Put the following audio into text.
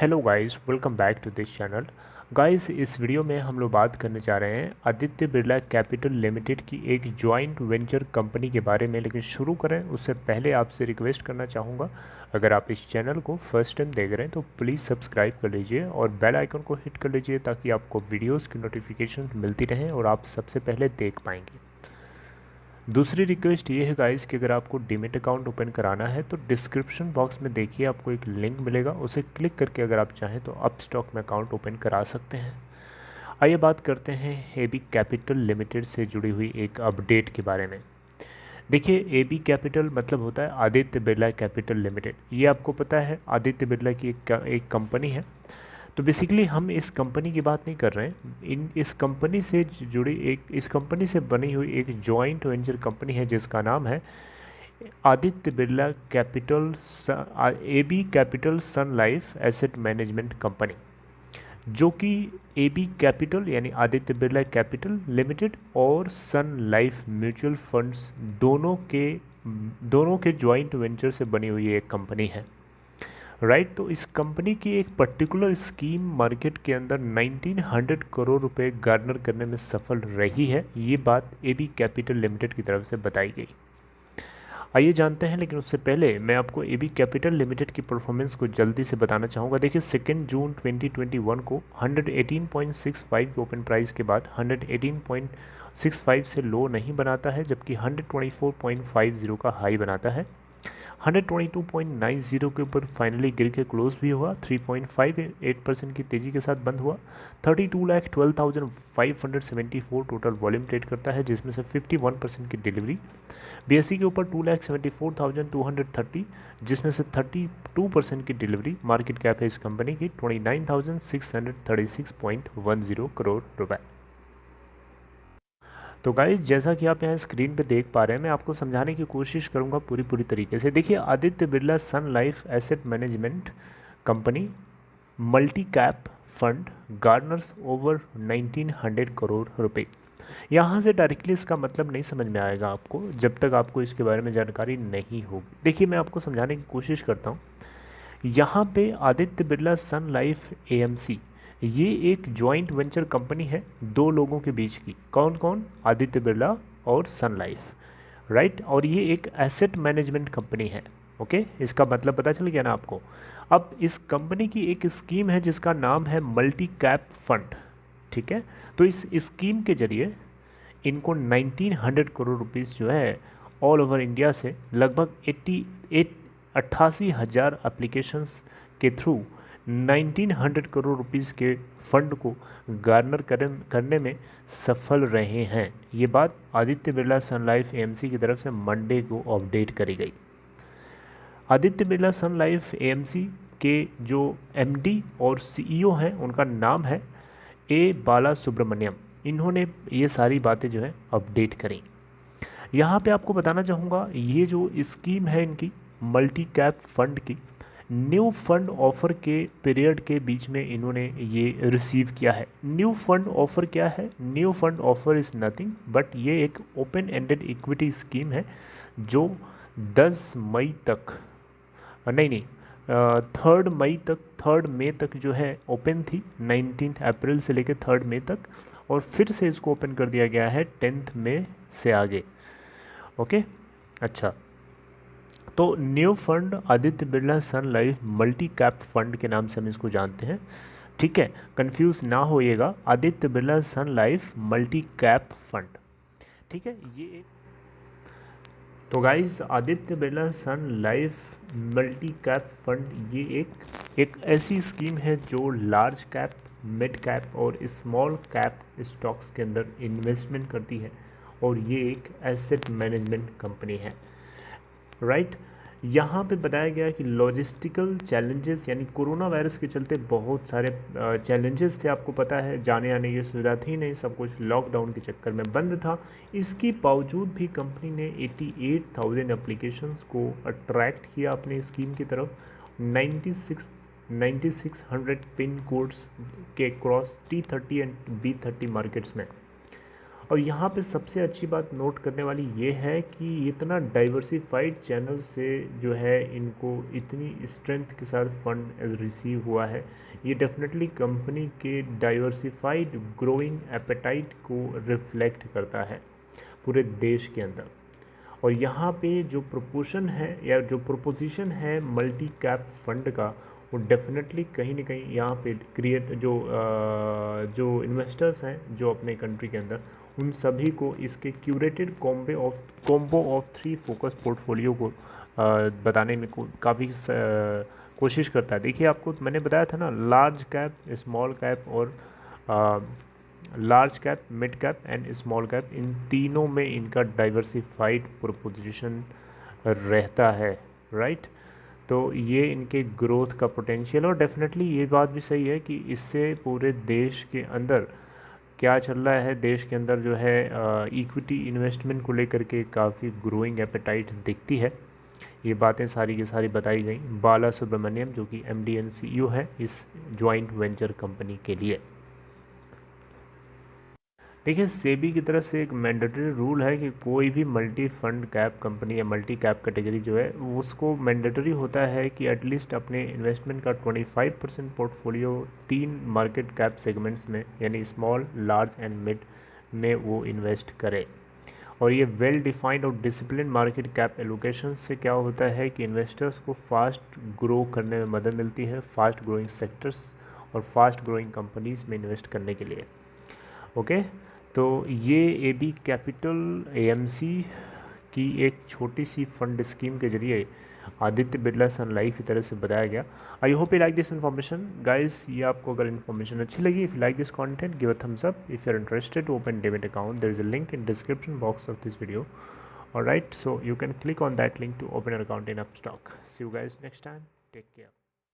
Hello guys, welcome back to this channel. Guys, इस video में हम लोग बात करने जा रहे हैं आदित्य बिरला कैपिटल लिमिटेड की एक जॉइंट वेंचर कंपनी के बारे में। लेकिन शुरू करें उससे पहले आपसे रिक्वेस्ट करना चाहूँगा, अगर आप इस चैनल को फर्स्ट टाइम देख रहे हैं तो प्लीज़ सब्सक्राइब कर लीजिए और बेल आइकन को हिट कर लीजिए ताकि आपको वीडियोज़ की नोटिफिकेशन मिलती रहें और आप सबसे पहले देख पाएंगे। दूसरी रिक्वेस्ट ये है गाइस कि अगर आपको डीमेट अकाउंट ओपन कराना है तो डिस्क्रिप्शन बॉक्स में देखिए आपको एक लिंक मिलेगा, उसे क्लिक करके अगर आप चाहें तो अपस्टॉक में अकाउंट ओपन करा सकते हैं। आइए बात करते हैं एबी कैपिटल लिमिटेड से जुड़ी हुई एक अपडेट के बारे में। देखिए, एबी कैपिटल मतलब होता है आदित्य बिरला कैपिटल लिमिटेड। ये आपको पता है आदित्य बिरला की एक कंपनी है। तो बेसिकली हम इस कंपनी की बात नहीं कर रहे हैं, इस कंपनी से जुड़ी इस कंपनी से बनी हुई एक जॉइंट वेंचर कंपनी है जिसका नाम है Aditya Birla Capital AB Capital Sun Life Asset Management Company, जो कि एबी कैपिटल यानी आदित्य बिरला कैपिटल लिमिटेड और सन लाइफ म्यूचुअल फंड्स दोनों के जॉइंट वेंचर से बनी हुई एक कंपनी है। राइट, तो इस कंपनी की एक पर्टिकुलर स्कीम मार्केट के अंदर 1900 करोड़ रुपए गार्नर करने में सफल रही है। ये बात एबी कैपिटल लिमिटेड की तरफ से बताई गई। आइए जानते हैं, लेकिन उससे पहले मैं आपको एबी कैपिटल लिमिटेड की परफॉर्मेंस को जल्दी से बताना चाहूँगा। देखिए, 2 जून 2021 को 118.65 के ओपन प्राइस के बाद 118.65 से लो नहीं बनाता है, जबकि 124.50 का हाई बनाता है। 122.90 के ऊपर फाइनली गिर के क्लोज भी हुआ, 3.58% की तेज़ी के साथ बंद हुआ। 32,12,574 टोटल वॉल्यूम ट्रेड करता है, जिसमें से 51% की डिलीवरी। बीएससी के ऊपर 2,74,230, जिसमें से 32% की डिलीवरी। मार्केट कैप है इस कंपनी की 29,636.10 करोड़ रुपए। तो गाइस, जैसा कि आप यहाँ स्क्रीन पे देख पा रहे हैं, मैं आपको समझाने की कोशिश करूँगा पूरी तरीके से। देखिए, Aditya Birla Sun Life Asset Management Company multi cap fund garners over 1900 crore रुपए। यहाँ से डायरेक्टली इसका मतलब नहीं समझ में आएगा आपको जब तक आपको इसके बारे में जानकारी नहीं होगी। देखिए, मैं आपको समझाने की कोशिश करता हूँ। यहाँ पे Aditya Birla Sun life AMC ये एक जॉइंट वेंचर कंपनी है दो लोगों के बीच की। कौन कौन? आदित्य बिरला और सन लाइफ। राइट, और ये एक एसेट मैनेजमेंट कंपनी है। ओके, इसका मतलब पता चल गया ना आपको। अब इस कंपनी की एक स्कीम है जिसका नाम है मल्टी कैप फंड। ठीक है, तो इस स्कीम के जरिए इनको 1900 करोड़ रुपीस जो है ऑल ओवर इंडिया से लगभग 88,000 एप्लीकेशंस के थ्रू 1900 करोड़ रुपीस के फंड को गार्नर करने में सफल रहे हैं। ये बात Aditya Birla Sun life AMC की तरफ से मंडे को अपडेट करी गई। Aditya Birla Sun life AMC के जो एमडी और सीईओ हैं उनका नाम है ए बाला सुब्रमण्यम। इन्होंने ये सारी बातें जो है अपडेट करी। यहाँ पे आपको बताना चाहूँगा, ये जो स्कीम है इनकी मल्टी कैप फंड की, न्यू फंड ऑफर के पीरियड के बीच में इन्होंने ये रिसीव किया है। न्यू फंड ऑफर क्या है? New fund offer is nothing but ये एक ओपन एंडेड इक्विटी स्कीम है जो 10 मई तक नहीं 3 मई तक जो है ओपन थी। 19 अप्रैल से लेकर 3 मई तक, और फिर से इसको ओपन कर दिया गया है 10 मई से आगे। ओके, अच्छा, तो new fund Aditya Birla Sun life multi cap fund के नाम से हम इसको जानते हैं। ठीक है, कंफ्यूज ना होइएगा, Aditya Birla Sun life multi cap fund. ठीक है, ये एक तो guys, Aditya Birla Sun life multi cap fund ये एक ऐसी स्कीम है जो लार्ज कैप, मिड कैप और स्मॉल कैप स्टॉक्स के अंदर इन्वेस्टमेंट करती है, और ये एक एसेट मैनेजमेंट कंपनी है। राइट, यहाँ पे बताया गया कि लॉजिस्टिकल चैलेंजेस यानी कोरोना वायरस के चलते बहुत सारे चैलेंजेस थे। आपको पता है, जाने आने की सुविधा थी नहीं, सब कुछ लॉकडाउन के चक्कर में बंद था। इसके बावजूद भी कंपनी ने 88,000 एप्लीकेशंस को अट्रैक्ट किया अपने स्कीम की तरफ। 9600 पिन कोड्स के cross T30 and B30 markets में। और यहाँ पे सबसे अच्छी बात नोट करने वाली ये है कि इतना डाइवर्सिफाइड चैनल से जो है इनको इतनी स्ट्रेंथ के साथ फंड रिसीव हुआ है। ये डेफिनेटली कंपनी के डाइवर्सिफाइड ग्रोइंग एपेटाइट को रिफ्लेक्ट करता है पूरे देश के अंदर। और यहाँ पे जो प्रोपोर्शन है या जो प्रोपोजिशन है मल्टी कैप फंड का, वो डेफिनेटली कहीं ना कहीं यहाँ पे क्रिएट जो इन्वेस्टर्स हैं जो अपने कंट्री के अंदर, उन सभी को इसके curated combo of 3 focus portfolio को बताने में काफ़ी कोशिश करता है। देखिए आपको मैंने बताया था ना, लार्ज कैप, स्मॉल कैप और large cap, mid cap and small cap, इन तीनों में इनका डाइवर्सिफाइड प्रोपोजिशन रहता है, राइट। तो ये इनके ग्रोथ का पोटेंशियल, और डेफिनेटली ये बात भी सही है कि इससे पूरे देश के अंदर क्या चल रहा है, देश के अंदर जो है इक्विटी इन्वेस्टमेंट को लेकर के काफ़ी ग्रोइंग एपेटाइट दिखती है। ये बातें सारी की सारी बताई गई बाला सुब्रमण्यम, जो कि MD एंड CEO है इस जॉइंट वेंचर कंपनी के लिए। देखिए सेबी की तरफ से एक मैंडेटरी रूल है कि कोई भी मल्टी फंड कैप कंपनी या मल्टी कैप कैटेगरी जो है, उसको मैंडेटरी होता है कि एटलीस्ट अपने इन्वेस्टमेंट का 25% पोर्टफोलियो 3 मार्केट कैप सेगमेंट्स में, यानी स्मॉल, लार्ज एंड मिड में वो इन्वेस्ट करे। और ये वेल डिफाइंड और डिसिप्लिन मार्केट कैप एलोकेशन से क्या होता है कि इन्वेस्टर्स को फास्ट ग्रो करने में मदद मिलती है, फास्ट ग्रोइंग सेक्टर्स और फास्ट ग्रोइंग कंपनीज़ में इन्वेस्ट करने के लिए। ओके, तो ये AB कैपिटल AMC की एक छोटी सी फंड स्कीम के जरिए आदित्य बिरला सन लाइफ की तरह से बताया गया। I hope you like this information guys. ये आपको अगर इन्फॉर्मेशन अच्छी लगी, if you like this content, give a thumbs up. If you are interested to open debit account, there is a link in description box of this video, alright, so you can click on that link to open an account in Upstox. See you guys next time. Take care.